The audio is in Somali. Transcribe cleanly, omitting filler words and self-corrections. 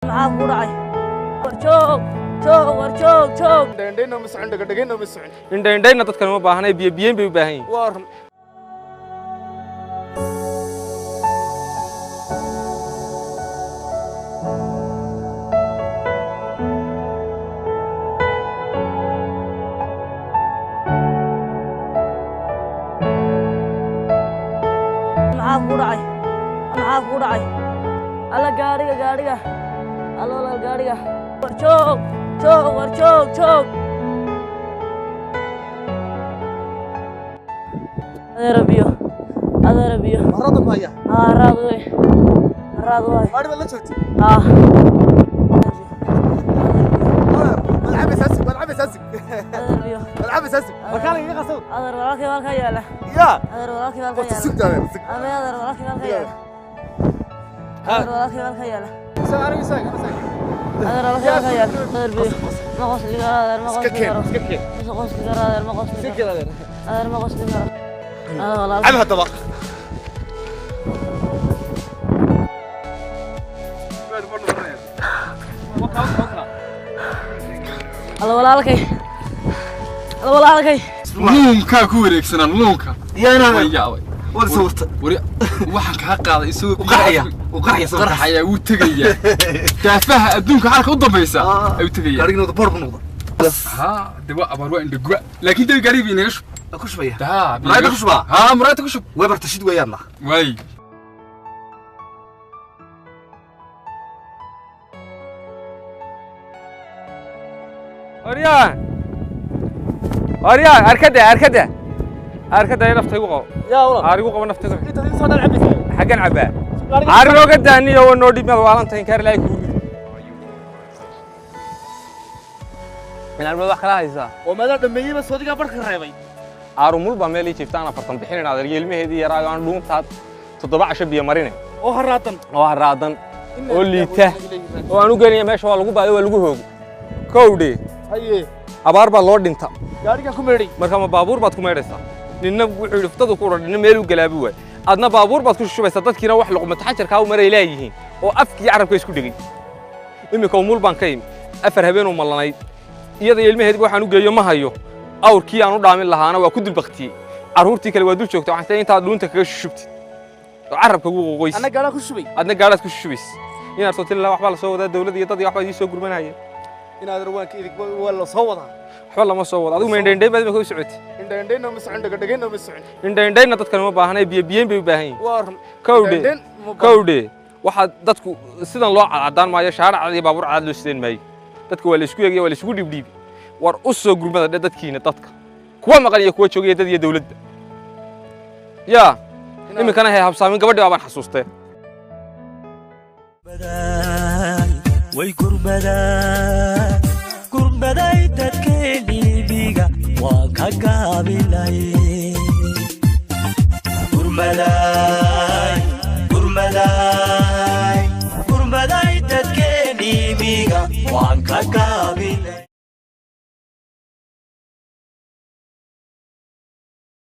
معاه وراي ورجوك شوق indhayna miscin dhagadhagayna miscin indhayna dadkan uma baahnay biyo bay u baahan yihiin warn معاه وراي alla gaariga alla walaal gaariga warjoog adeera biyo marada maya raad way maari wala joogti malعب اساسي malعب اساسي makana iga qasow adeer walaalkay yaala ya adeer walaalkay yaala sugta adeer walaalkay yaala adeer walaalkay yaala أنا ساق أنا والله خيال أدر بيه ما قص لي قرار ما قص لي قرار سكك مش قص لي قرار ما قص لي سكك هذا أدر ما قص لي قرار أنا والله عبها طبق الله والله لك لونكا كوريكسنا لونكا يا أنا وياوي ولا صورت waxaan ka qaaday isoo qarxaya uu tagaya taafaha adduunka halka u dambaysa ay u tagaya gaarignooda boor noqdo ha daba abarwa indhagwa laakiin day gaaribi inaga shub ku shubaya ha maraayada ku shuba ha maraayada ku shub way bartashid weeyaan way Arya arkada naftay ugu qabo يا والله arigu qabo naftay انت دي soo dalcabisa xagan cabaa ariga daaniyo oo noo dhibmad waalanta in kar lay ku min armada wax kala haysa oo madal dhameeyay bas wadiga barka reebay arumul ba meel jiiftaan afartan bixin aad ilmaheedii yaraayo aan dhuuntaad 7 casho biyo marine oo haraadan oo liita oo aanu geeyay meesha waa lagu baaday waa lagu hoog kowdhe haye abaar ba loo dhinta gaariga ku meeday marka ma baabuur baad ku meedaysaa ninna wuxuu dhiftadu ku radhin meel u galaabi way adna baabuur baad ku shubaysaa dadkiina wax luqmad xajarka u maray leeyihiin oo afkii carabka isku dhigay imika umul baan ka yimi afar habeen oo malanayd iyada ilmaheed waxaan u geeyo ma hayo awrkii aan u dhaamin lahaana waa ku dulbaqtiyay caruurtii kale waa dul joogtay waxaan inta dhuunta kaga shubtay oo carabka ugu qoqoys ana gaara ku shubay adna gaaraad ku shubays inaad soo tilaa waxba la soo wadaa dawladda iyo dad iyo waxba ii soo gurmanayeen inaad rawaanka idig wala soo wadaa waxba lama soo wado adigu ma indhayn baad ma ku socotay indhayna miscin dhagadhagayna miscin indhayna dadkan uma baahnay biyo bay u baahan yihiin warn kowdhe waxa dadku sidan loo cadaan maayo shaaracada iyo baabuur cad loo sideen maayo dadku waa la isku yeegay waa la isku dhibdhibi war u soo gurmada dadkiina dadka kuwa maqan iyo kuwa joogay dad iyo dawladda ya imikana hay habsaamin gabadhii baan xasuustay way gurbaday dadkeennii biga waa ka gaabilay